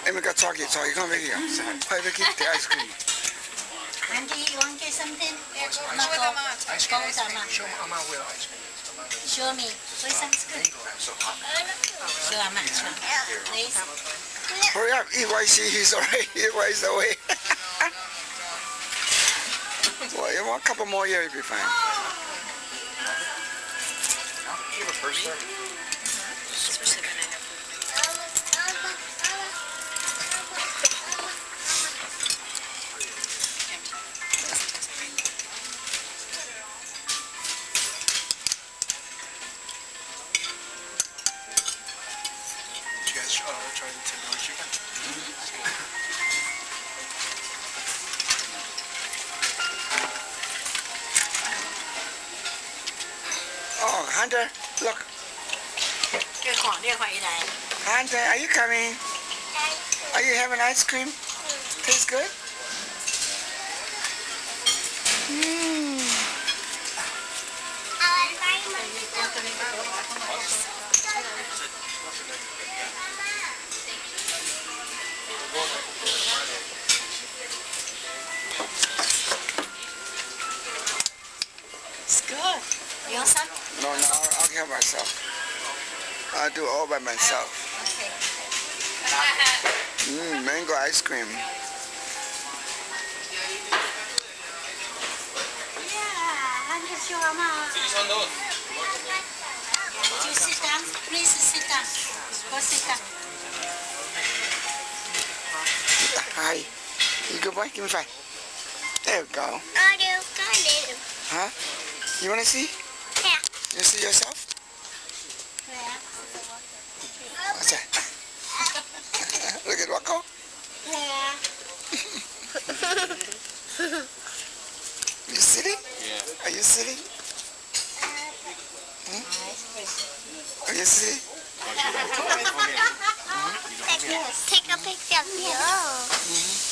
em got chocolate, so you can't make it. Why make it the ice cream? Auntie, you want to get something? Ice cream. Show Mama where ice cream. Show me. Where's sounds good? Show Mama. Please. Hurry up, eat while he's already, eat while he's away. Well, you want a couple more years, you'll be fine. You have a purse there? Especially when I have Did you guys try the tandoori chicken? Oh, Hunter, look. Hunter, are you coming? Are you having ice cream? Tastes good? Mmm. It's good. You want some? No, I'll help myself. I'll do all by myself. Okay. Mango ice cream. Yeah, Auntie, show Mama. You sit down. Please sit down. Go sit down. Hi. You good boy? Give me 5. There we go. Huh? You want to see? Yeah. You see yourself? What's that? Look at Wacko. You silly? Yeah. Are you silly? Are you silly? Take a picture of you.